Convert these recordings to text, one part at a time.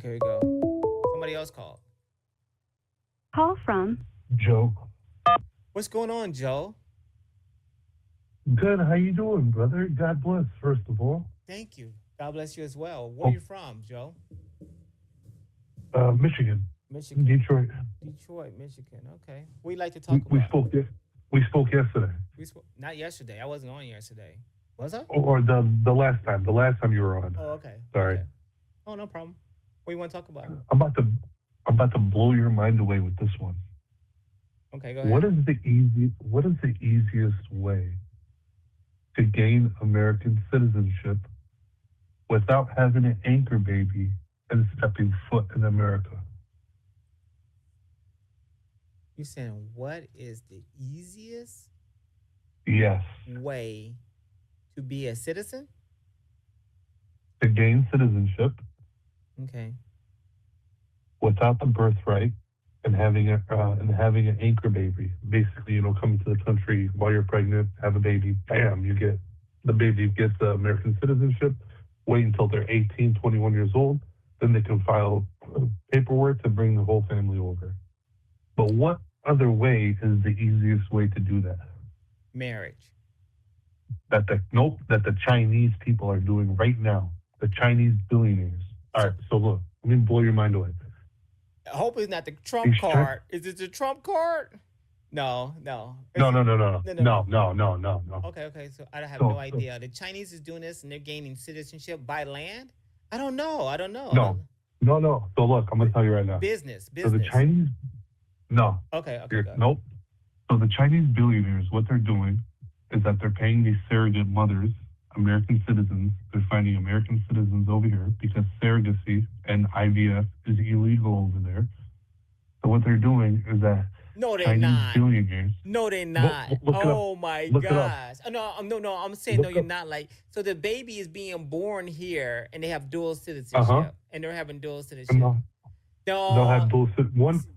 Okay, here we go. Somebody else called. Call from Joe. What's going on, Joe? Good. How you doing, brother? God bless, first of all. Thank you. God bless you as well. Where are Oh, you from, Joe? Michigan, Michigan. Detroit. Detroit, Michigan. Okay. What do you like to We, talk we about? spoke yes. We spoke yesterday, We spoke not yesterday. I wasn't on yesterday. Was I? or the last time. The last time you were on. Oh, okay. Sorry. Okay. Oh, no problem. What do you want to talk about? I'm about to I'm about to blow your mind away with this one. Okay, go What ahead. is the easiest way to gain American citizenship without having an anchor baby and stepping foot in America? You saying what is the easiest Yes, way to be a citizen? to gain citizenship Okay. without the birthright and having an anchor baby. Basically, coming to the country while you're pregnant, have a baby, bam, the baby gets the American citizenship. Wait until they're 18, 21 years old, then they can file paperwork to bring the whole family over. But what other way is the easiest way to do that? Marriage. That the Chinese people are doing right now. The Chinese billionaires. All So right, so look, let me blow your mind away. I hope it's not the Trump These Chi- card. Is it the Trump card? No, no. no, It's no, no, no, no, no, no, no. no, no, no, no, no. Okay, okay. So I have no So idea. The Chinese is doing this and they're gaining citizenship by land. I don't know. I don't know. I no, don't. no, no. So look, I'm gonna tell you right now. Business, So the business. Chinese, no, Okay, okay, go. nope. So the Chinese billionaires, what they're doing is that they're paying these surrogate mothers, American citizens. They're finding American citizens over here because surrogacy and IVF is illegal over there. So what they're doing is that No, they're Chinese not. billionaires, No, they're go not. look it up, Oh my look it up, gosh. No, no. I'm saying no, look you're up. not. Like, so the baby is being born here, and they have dual Uh huh. citizenship, and they're having dual And citizenship. they'll No, have both.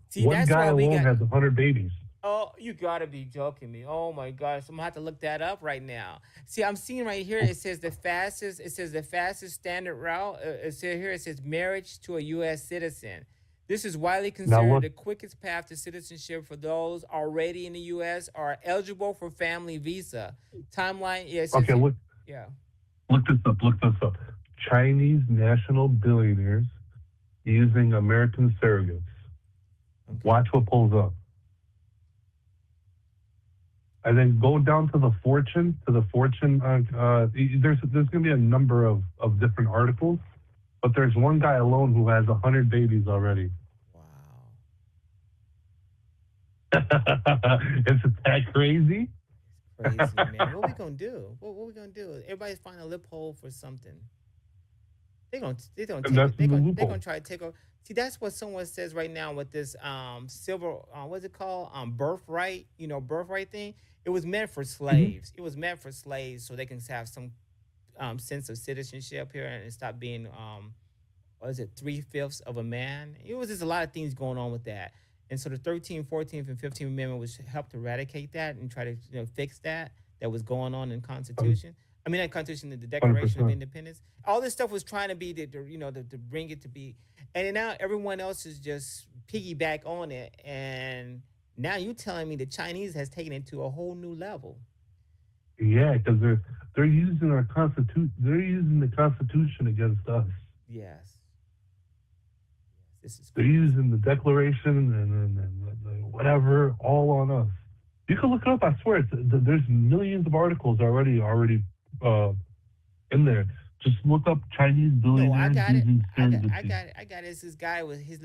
see, One that's guy why we alone got. has 100 babies. Oh, you gotta be joking me. Oh my gosh, I'm gonna have to look that up right now. See, I'm seeing right here. It says the fastest. It says the fastest standard route. It says here. It says marriage to a U.S. citizen. This is widely Now considered look. the quickest path to citizenship for those already in the U.S. or are eligible for family visa. Timeline. Yeah, it says Okay, here. Yeah. look this up. Look this up. Chinese national billionaires using American surrogates. Okay. Watch what pulls up. And then go down to the fortune. There's going to be a number of different articles, but there's one guy alone who has 100 babies already. Wow. Is it that crazy? It's crazy, man. What we gonna do? What we gonna do? Everybody's finding a loophole for something. They gonna And take that's it. the They're gonna loophole. try to take over. See, that's what someone says right now with this silver what's it called? Birthright, birthright thing. It was meant for Hmm. slaves. It was meant for slaves so they can have some sense of citizenship here and stop being what is it, 3/5 of a man. It was just a lot of things going on with that. And so the 13th, 14th, and 15th Amendment was helped eradicate that and try to fix that was going on in Constitution. I mean, not Constitution, the Declaration of 100%. Independence. All this stuff was trying to be to bring it to be, and now everyone else is just piggyback on it. And now you telling me the Chinese has taken it to a whole new level. Yeah, because they're using our constitution. They're using the Constitution against us. Yes, this is They're crazy. using the Declaration and the whatever all on us. You can look it up. I swear, there's millions of articles already uh, in there. Just look up Chinese No, I billionaires got it. using I got. I surrogacy. got it. I got it. It's this guy with his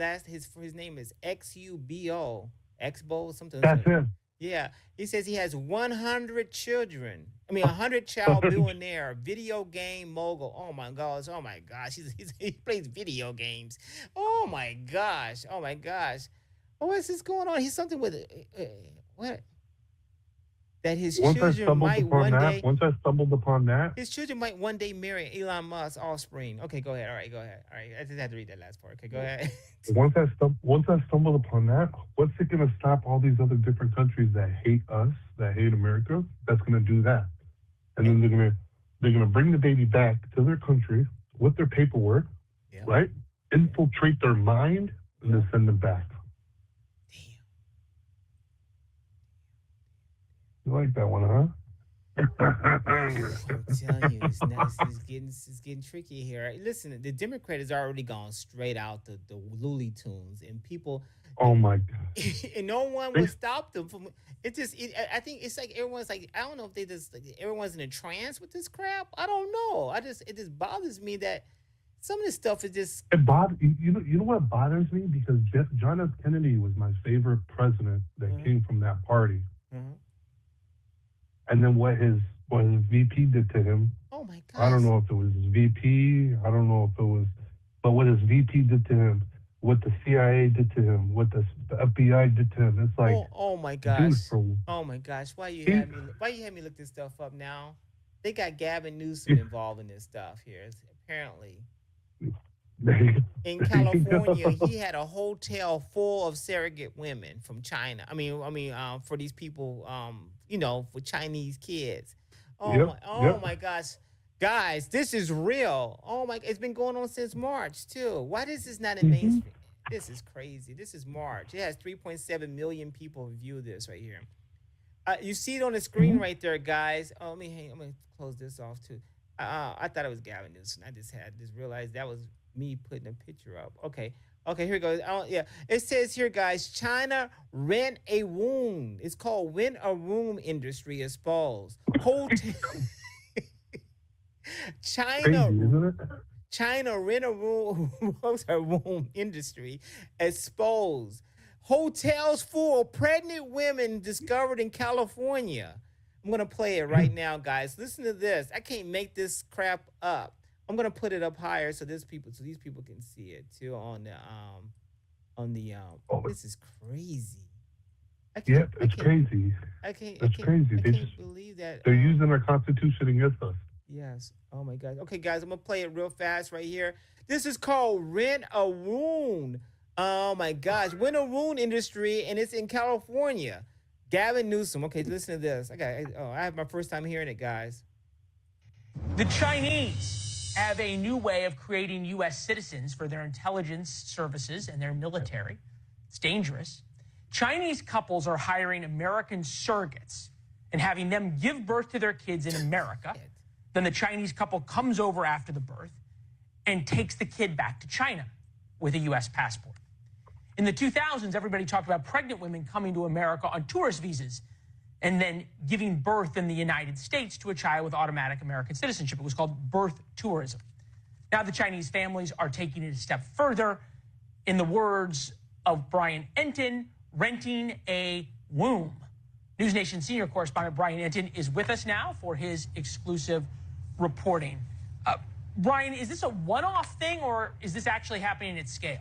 name is XUBO Exbo something. That's it. Yeah, he says he has 100 children. I mean, 100 child billionaire, video game mogul. Oh my gosh. Oh my gosh. He plays video games. Oh my gosh. Oh my gosh. Oh, what's this going on? He's something with what? That Once I stumbled upon that, his children might one day marry Elon Musk's offspring. Okay, go ahead. All right, go ahead. All right, I just had to read that last part. Okay, go ahead. once I stumbled upon that, what's it going to stop all these other different countries that hate us, that hate America? That's going to do that, and then they're going to bring the baby back to their country with their paperwork, Yeah. right? infiltrate their mind and then send them back. You like that one, huh? I'm telling you, it's getting tricky here. Listen, the Democrat has already gone straight out the Looney Tunes, and people, Oh my God. and no one They- would stop them from. I think it's like everyone's like, I don't know if they just like, everyone's in a trance with this crap. I don't know. It just bothers me that some of this stuff is just. It you know what bothers me? Because John F. Kennedy was my favorite president that came from that party. Mhm. And then what his VP did to him, Oh my gosh. I don't know if it was his VP, I don't know if it was, but what his VP did to him, what the CIA did to him, what the FBI did to him, it's like, Oh my dude, gosh. for Oh my gosh. Why you had me look this stuff up now? They got Gavin Newsom involved in this stuff here. Apparently. In California, he had a hotel full of surrogate women from China. For these people, for Chinese kids. My gosh. Guys, this is real. Oh my, it's been going on since March too. Why is this not in mainstream? This is crazy. This is March. It has 3.7 million people view this right here. You see it on the screen right there, guys. Oh, I'm gonna close this off too. I thought it was Gavin Newsom. I just realized that was me putting a picture up. Okay, here it goes. It says here, guys, China rent a womb. It's called rent a womb industry exposed. China, crazy, isn't it? China rent a womb industry exposed. Hotels full of pregnant women discovered in California. I'm gonna play it right now, guys. Listen to this. I can't make this crap up. I'm gonna put it up higher so these people can see it too on the. This is crazy. It's crazy. I can't Crazy. believe that. They're using our Constitution against us. Yes. Oh my God. Okay, guys, I'm gonna play it real fast right here. This is called Rent a Wound. Oh my gosh, Rent a Wound industry, and it's in California. Gavin Newsom. Okay, listen to this. I have my first time hearing it, guys. The Chinese have a new way of creating U.S. citizens for their intelligence services and their military. It's dangerous. Chinese couples are hiring American surrogates and having them give birth to their kids in America. Then the Chinese couple comes over after the birth and takes the kid back to China with a U.S. passport. In the 2000s, everybody talked about pregnant women coming to America on tourist visas and then giving birth in the United States to a child with automatic American citizenship. It was called birth tourism. Now the Chinese families are taking it a step further. In the words of Brian Entin, renting a womb. News Nation senior correspondent Brian Entin is with us now for his exclusive reporting. Brian, is this a one-off thing, or is this actually happening at scale?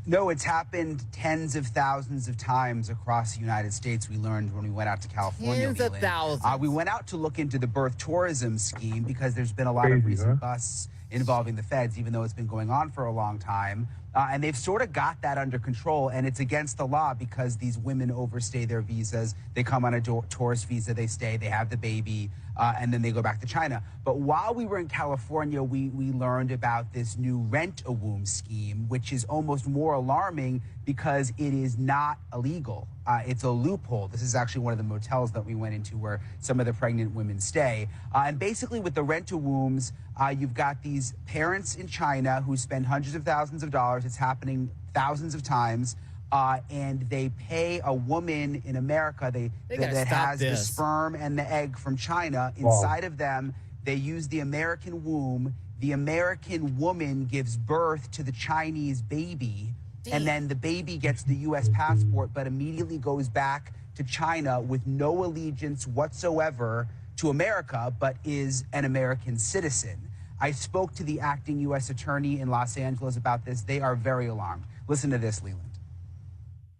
No, it's happened tens of thousands of times across the United States. We learned when we went out to California. Tens of thousands. We went out to look into the birth tourism scheme because there's been a lot of recent busts involving the feds, even though it's been going on for a long time. And they've sort of got that under control, and it's against the law because these women overstay their visas. They come on a tourist visa, they stay, they have the baby, and then they go back to China. But while we were in California, we learned about this new rent-a-womb scheme, which is almost more alarming because it is not illegal. It's a loophole. This is actually one of the motels that we went into where some of the pregnant women stay. And basically with the rent-a-wombs, you've got these parents in China who spend hundreds of thousands of dollars. It's happening thousands of times. And they pay a woman in America that has the sperm and the egg from China inside of them. They use the American womb. The American woman gives birth to the Chinese baby. And then the baby gets the U.S. passport, but immediately goes back to China with no allegiance whatsoever to America, but is an American citizen. I spoke to the acting U.S. attorney in Los Angeles about this. They are very alarmed. Listen to this, Leland.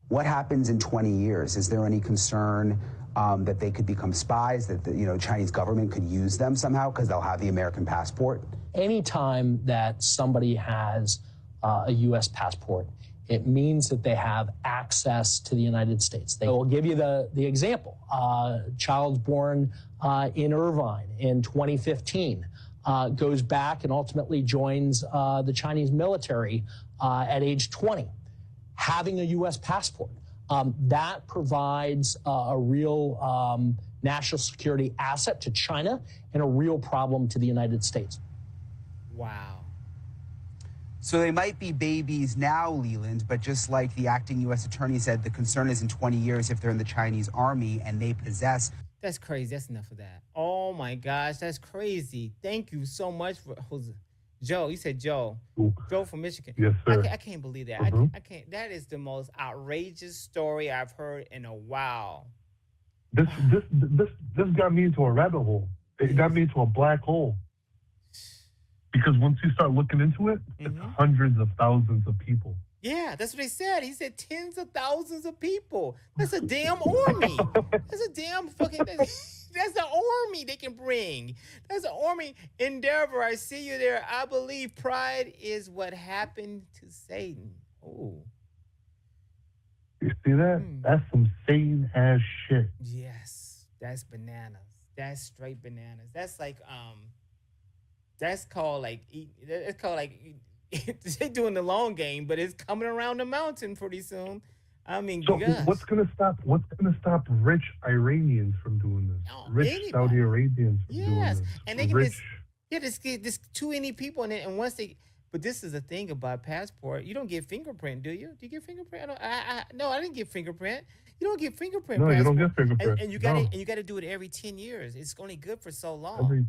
What happens in 20 years? Is there any concern that they could become spies, that the Chinese government could use them somehow because they'll have the American passport? Anytime that somebody has a U.S. passport, it means that they have access to the United States. They will give you the example. Child born in Irvine in 2015. goes back and ultimately joins the Chinese military at age 20, having a U.S. passport. That provides a real national security asset to China and a real problem to the United States. Wow. So they might be babies now, Leland, but just like the acting U.S. attorney said, the concern is in 20 years if they're in the Chinese army and they possess. That's crazy. That's enough of that. Oh my gosh, that's crazy. Thank you so much for Joe. You said Joe. Ooh. Joe from Michigan. Yes, sir. I can't believe that. Mhm. I can't. That is the most outrageous story I've heard in a while. This got me into a rabbit hole. It got me into a black hole. Because once you start looking into it, it's hundreds of thousands of people. Yeah, that's what they said. He said tens of thousands of people. That's a damn army. That's a damn fucking. That's an army they can bring. That's an army. Endeavor, I see you there. I believe pride is what happened to Satan. Oh. You see that? That's some Satan ass shit. Yes, that's bananas. That's straight bananas. That's like that's called like it's called like they're doing the long game, but it's coming around the mountain pretty soon. I mean, so gosh. what's gonna stop rich Iranians from doing this? Oh, Rich anybody. Saudi Arabians from doing this. And they can rich. just too many people in it, and once they. But this is the thing about passport. You don't get fingerprint, do you? Do you get fingerprint? No, I didn't get fingerprint. You don't get fingerprint. No, passport. you don't get fingerprint. And you got to do it every 10 years. It's only good for so long.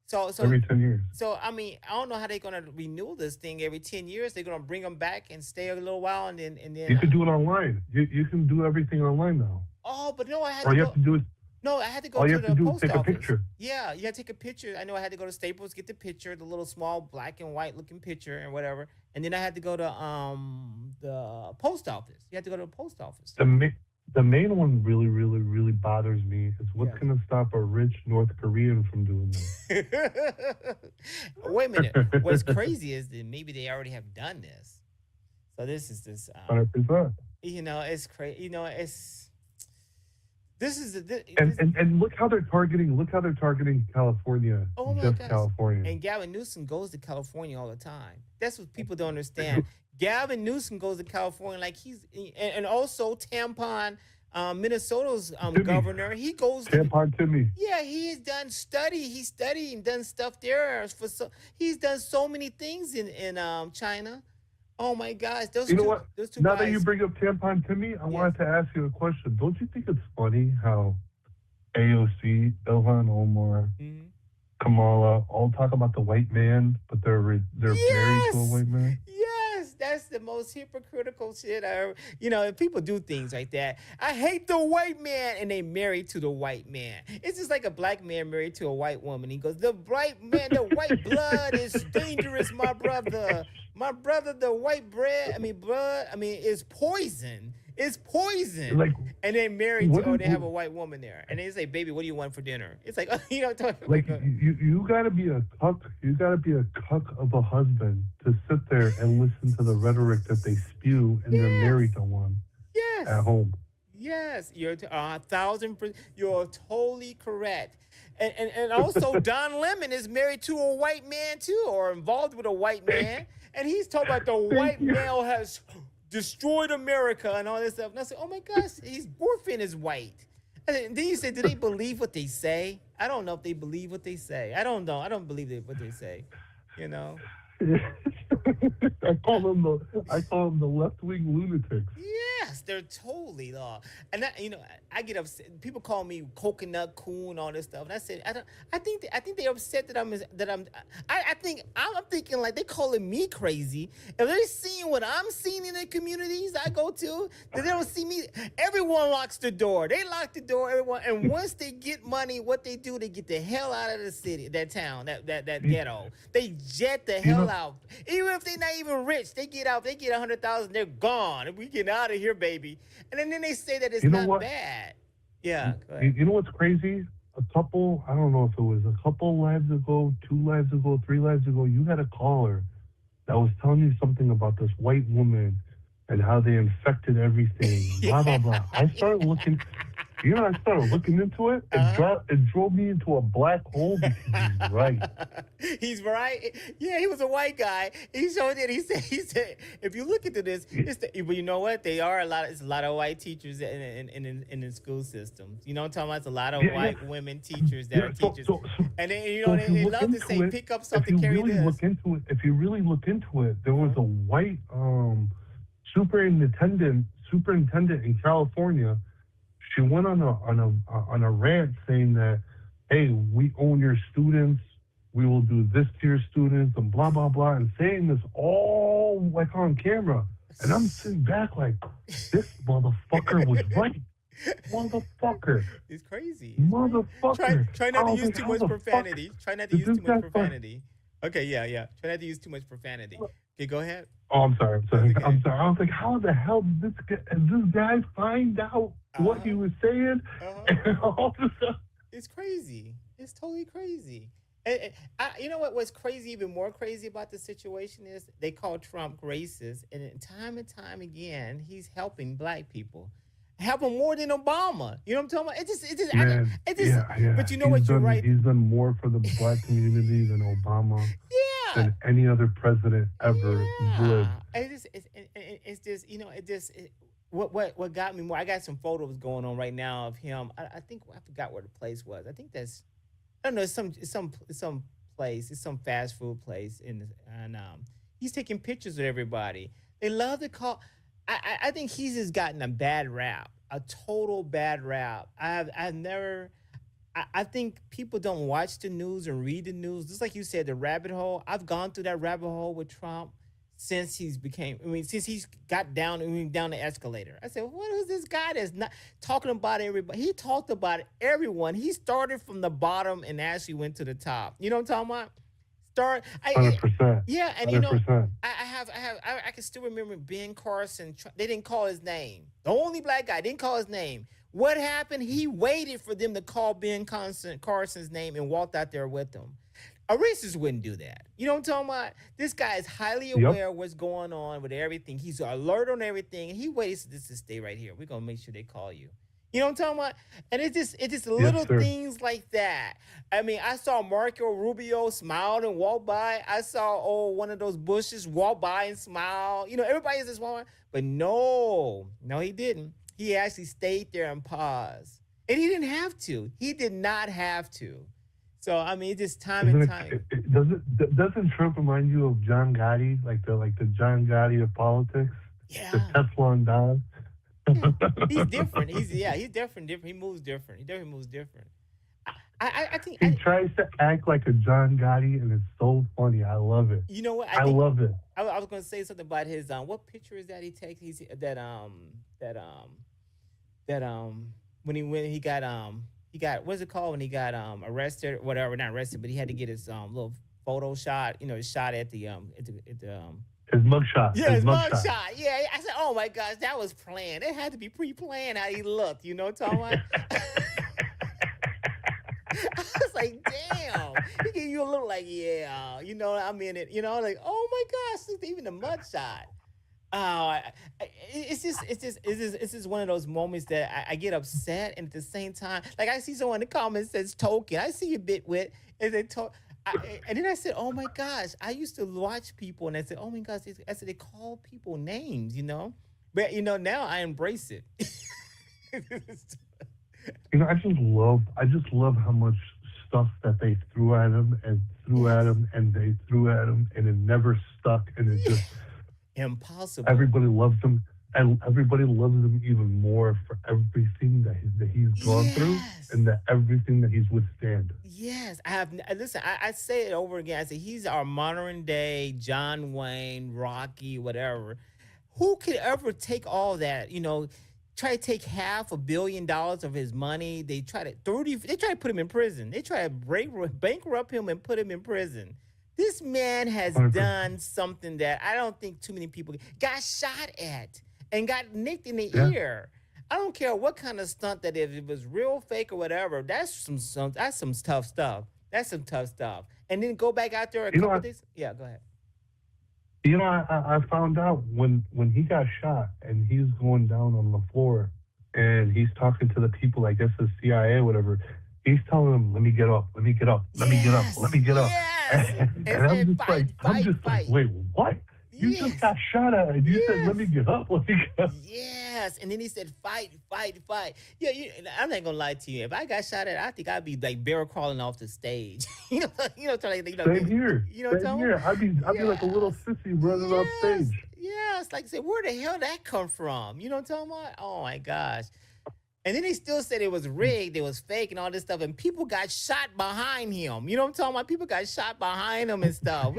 So every 10 years. So I mean, I don't know how they're gonna renew this thing every 10 years. They're gonna bring them back and stay a little while, and then. You can do it online. You can do everything online now. Oh, but no, I had All to you go. have to do is. No, I had to go All to you have the to do is post take a office. picture. Yeah, you had to take a picture. I know I had to go to Staples, get the picture, the little small black and white looking picture and whatever. And then I had to go to the post office. You had to go to the post office. The main one really bothers me is what's going to stop a rich North Korean from doing this. Wait a minute. What's crazy is that maybe they already have done this. So this is this. 100%. You know, it's crazy. You know, it's. This is and look how they're targeting. Look how they're targeting California. Oh my just gosh. California. And Gavin Newsom goes to California all the time. That's what people don't understand. Gavin Newsom goes to California like he's, and also Tampon, Minnesota's governor. He goes Tampon Timmy. Yeah, he has done study. He studied and done stuff there he's done so many things in China. Oh my gosh, those two Now guys. that you bring up Tampon Timmy, I wanted to ask you a question. Don't you think it's funny how AOC, Ilhan Omar, Kamala all talk about the white man, but they're married to a white man? Yes, that's the most hypocritical shit I ever. You know, people do things like that. I hate the white man, and they married to the white man. It's just like a black man married to a white woman. He goes, the white man, the white blood is dangerous, my brother. My brother, the white blood, is poison. It's poison. Like, and they married to, they have a white woman there. And they say, baby, what do you want for dinner? It's like, you know, like you gotta be a cuck. You gotta be a cuck of a husband to sit there and listen to the rhetoric that they spew, and they're married to one at home. Yes, you're 1,000%. You're totally correct. And also, Don Lemon is married to a white man too, or involved with a white man. And he's talking about the white male has destroyed America and all this stuff. And I said, oh my gosh, his boyfriend is white. And then you say, do they believe what they say? I don't know if they believe what they say. I don't know. I don't believe what they say. You know. I call them the left-wing lunatics. Yes, they're totally and that, you know, I get upset. People call me coconut coon, all this stuff, and I said I think they're upset that I'm thinking like they calling me crazy. If they're seeing what I'm seeing in the communities I go to, that they don't see me. Everyone locks the door. They lock the door. Everyone, and once they get money, what they do, they get the hell out of the city, that town, that ghetto. They jet the hell out. Even if they're not even rich, they get out. They get 100,000. They're gone. We get out of here, baby. And then they say that it's not bad. Yeah. Go ahead. You know what's crazy? I don't know if it was a couple lives ago, 2 lives ago, 3 lives ago, you had a caller that was telling you something about this white woman and how they infected everything. Blah blah blah. I started looking You know, I started looking into it. It drove me into a black hole because he's right. He's right. Yeah, he was a white guy. He showed it. He said, if you look into this, but you know what? It's a lot of white teachers in the school systems. You know what I'm talking about? It's a lot of white women teachers that are teachers. And then, they love to say, pick up something, carry this. If you really look into it, there was a white superintendent in California. She went on a rant saying that, hey, we own your students, we will do this to your students, and blah blah blah, and saying this all like on camera. And I'm sitting back like, this motherfucker was right. Motherfucker. It's crazy. Motherfucker. Try not to use too much profanity. Try not to use too much profanity. Okay, yeah. Try not to use too much profanity. Okay, go ahead. Oh, I'm sorry. Okay. I'm sorry. I was like, how the hell did this guy find out what he was saying? And all of a sudden, it's crazy. It's totally crazy. And you know what's crazy, even more crazy about the situation is they call Trump racist, and time again, he's helping black people. Helping more than Obama. You know what I'm talking about? It just. Yeah. But you know what? You're right. He's done more for the black community than Obama. Than any other president ever would. It's just, what got me more. I got some photos going on right now of him. I think I forgot where the place was. I think that's, I don't know. It's some place. It's some fast food place, and he's taking pictures of everybody. They love to call. I think he's just gotten a bad rap, a total bad rap. I think people don't watch the news and read the news. Just like you said, the rabbit hole. I've gone through that rabbit hole with Trump since he's got down the escalator. I said, what is this guy that's not talking about everybody? He talked about everyone. He started from the bottom and actually went to the top. You know what I'm talking about? 100%. Yeah, and 100%. I can still remember Ben Carson. They didn't call his name. The only black guy didn't call his name. What happened? He waited for them to call Ben Carson's name and walked out there with them. A racist wouldn't do that. You know what I'm talking about? This guy is highly aware of what's going on with everything. He's alert on everything. And he waits to stay right here. We're going to make sure they call you. You know what I'm talking about? And it's just little things like that. I mean, I saw Marco Rubio smile and walk by. I saw one of those bushes walk by and smile. Everybody is just walking. But no, he didn't. He actually stayed there and paused. And he didn't have to. He did not have to. So I mean, it's just time and time. Doesn't Trump remind you of John Gotti, like the John Gotti of politics? Yeah. The Teflon Don. He's different. He's different. He moves different. He definitely moves different. I think he tries to act like a John Gotti, and it's so funny. I love it. You know what? I love it. I was going to say something about his what picture is that he takes? He's when he got what's it called when he got arrested or whatever, not arrested, but he had to get his little photo shot. His shot at the his mugshot. Yeah, his mugshot. Yeah, I said, oh my gosh, that was planned. It had to be pre-planned how he looked. You know what I'm talking about? I was like, damn. He gave you a look like, yeah, I'm in it. Like, oh my gosh, even the mugshot. It's just one of those moments that I get upset, and at the same time, like I see someone in the comments says token. I see a bit with, and they talk. And then I said, oh my gosh, I used to watch people and I said, oh my gosh, I said, they call people names, but now I embrace it. I just love how much stuff that they threw at him and it never stuck, and it just impossible. Everybody loves him. And everybody loves him even more for everything that he's gone through and everything that he's withstand. Yes, I say it over again. I say he's our modern day John Wayne, Rocky, whatever. Who could ever take all that? Try to take $500 million of his money. They try to put him in prison. They try to bankrupt him and put him in prison. This man has 100%. Done something that I don't think too many people got shot at. And got nicked in the ear. I don't care what kind of stunt that is. If it was real, fake, or whatever, that's some tough stuff. That's some tough stuff. And then go back out there a couple days. Yeah, go ahead. I found out when he got shot and he was going down on the floor, and he's talking to the people, I guess the CIA or whatever. He's telling them, "Let me get up, let me get up, let me get up, let me get up." Yes. And And said, fight, I'm fight, just like, fight. wait, what? You just Yes. got shot at, and you said, "Let me Yes. get up, let me get up." Yes, and then he said, "Fight, fight, fight." Yeah, I'm not gonna lie to you. If I got shot at, I think I'd be like bear crawling off the stage. Trying to, Same here, same tell me. here. I'd be like a little Yes, sissy running off yes, stage. yes. Like I said, where the hell that come from? You know what I'm talking about? Oh my gosh. And then they still said it was rigged, it was fake, and all this stuff. And people got shot behind him. You know what I'm talking about? People got shot behind him and stuff.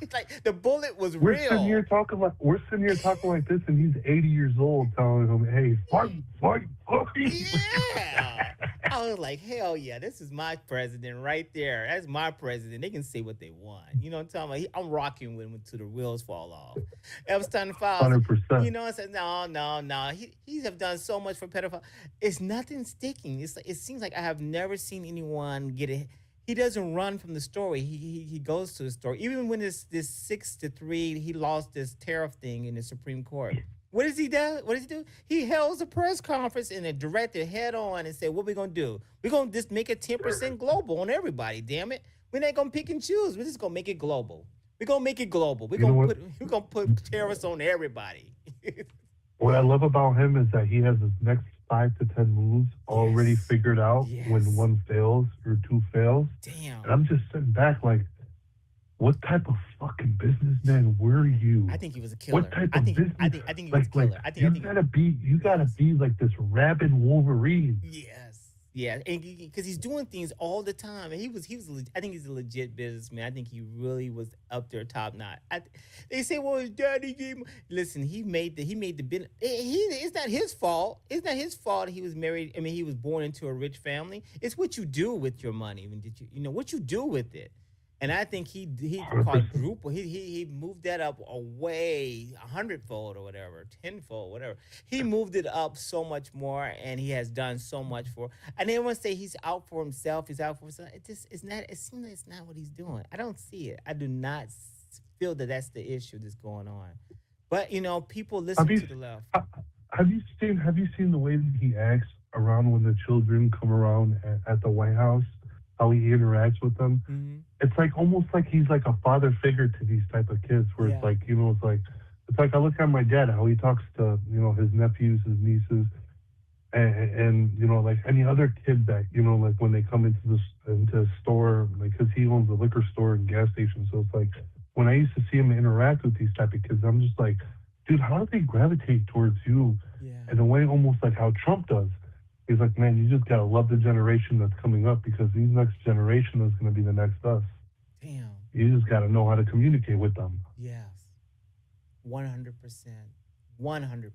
It's like the bullet was real. We're sitting here talking like this, and he's 80 years old, telling him, "Hey, fight, fight, fight." Yeah. I was like, hell yeah, this is my president right there. That's my president. They can say what they want. You know what I'm talking about? I'm rocking with him until the wheels fall off. Epstein Files. 100%. I said, no. He have done so much for pedophiles. It's nothing sticking. It seems like I have never seen anyone get it. He doesn't run from the story. He goes to the story. Even when this 6-3, he lost this tariff thing in the Supreme Court. What does he do? What does he do? He held a press conference and it directed head on and said, "What we gonna do? We're gonna just make it 10% global on everybody. Damn it, we're not gonna pick and choose. We're just gonna make it global. We're gonna make it global. We're gonna put tariffs on everybody." What I love about him is that he has his next 5 to 10 moves already figured out when Yes. one fails or two fails. Damn. And I'm just sitting back like, what type of fucking businessman were you? I think he was a killer. What type I of think business? I think he was a killer. You gotta be like this rabid Wolverine. Yes, and because he's doing things all the time, and I think he's a legit businessman. I think he really was up there top notch. They say, "Well, his daddy gave him." Listen, he made the business. It's not his fault. It's not his fault. He was married. I mean, he was born into a rich family. It's what you do with your money. I mean, what you do with it. And I think he 100%. quadruple. He moved that up away 100-fold or whatever, 10-fold, whatever. He moved it up so much more, and he has done so much for. And they want to say he's out for himself. He's out for himself. It just it's not. It seems like it's not what he's doing. I don't see it. I do not feel that that's the issue that's going on. But people listen to the left. Have you seen the way that he acts around when the children come around at the White House? How he interacts with them. Mm-hmm. It's like almost like he's like a father figure to these type of kids. Where Yeah. it's like I look at my dad, how he talks to his nephews, his nieces, and like any other kid that like when they come into a store, like because he owns a liquor store and gas station. So it's like when I used to see him interact with these type of kids, I'm just like, dude, how do they gravitate towards you? Yeah. In a way, almost like how Trump does. He's like, man, you just gotta love the generation that's coming up because these next generation is gonna be the next us. Damn. You just gotta know how to communicate with them. Yes. 100%. 100%.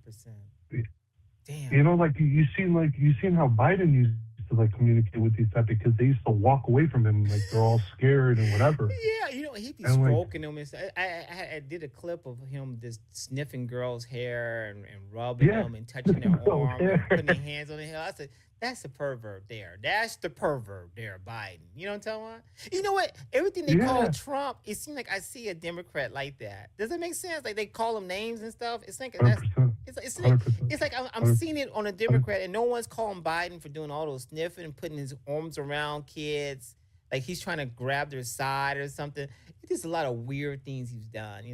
Damn. You seen how Biden used to like communicate with these type of kids. They used to walk away from him like they're all scared and whatever. Yeah, he'd be stroking them. I did a clip of him just sniffing girls' hair and rubbing them and touching their arm and putting their hands on their hair. I said, that's the pervert there. That's the pervert there, Biden. You know what I'm talking about? You know what? Everything they call Trump, it seems like I see a Democrat like that. Does that make sense? Like they call him names and stuff. It's like that's 100%. it's like I'm seeing it on a Democrat, and no one's calling Biden for doing all those sniffing and putting his arms around kids. Like he's trying to grab their side or something. It's just a lot of weird things he's done,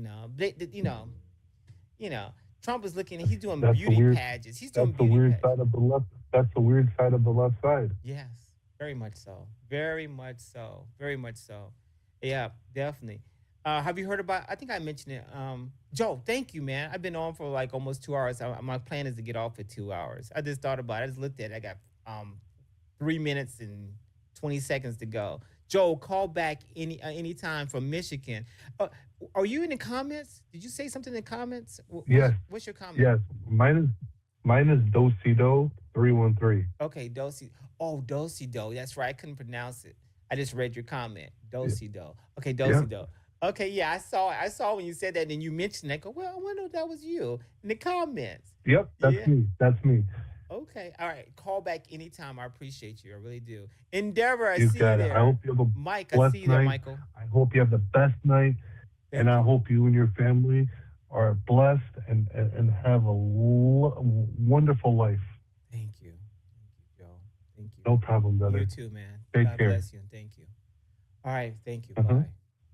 Trump is looking. He's doing beauty pageants. He's doing beauty pageants. Side of the left. That's the weird side of the left side. Yes, very much so. Very much so. Very much so. Yeah, definitely. Have you heard about? I think I mentioned it. Joe, thank you, man. I've been on for like almost 2 hours. My plan is to get off for 2 hours. I just thought about it. I just looked at it. I got 3 minutes and 20 seconds to go. Joe, call back any time from Michigan. Are you in the comments? Did you say something in the comments? Yes. What's your comment? Yes. Mine is Dosido 313. Okay, Dosido. Oh, Dosido. That's right. I couldn't pronounce it. I just read your comment. Dosido. Okay, Dosido. Yeah. Okay, yeah, I saw it. I saw when you said that and you mentioned that. I go, well, I wonder if that was you in the comments. Yep, that's me. That's me. Okay, all right. Call back anytime. I appreciate you. I really do. Endeavor, I You see got you it. there. I hope you have a Mike, blessed I see you there, night. Michael. I hope you have the best night, and I hope you and your family are blessed and have a wonderful life. No problem, brother. You too, man. Take God care. bless you and thank you. All right, thank you. Uh-huh. Bye.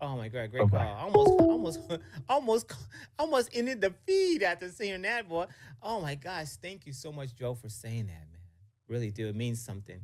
Oh my God, great Bye-bye. call. Almost ended the feed after seeing that, boy. Oh my gosh, thank you so much, Joe, for saying that, man. Really do. It means something.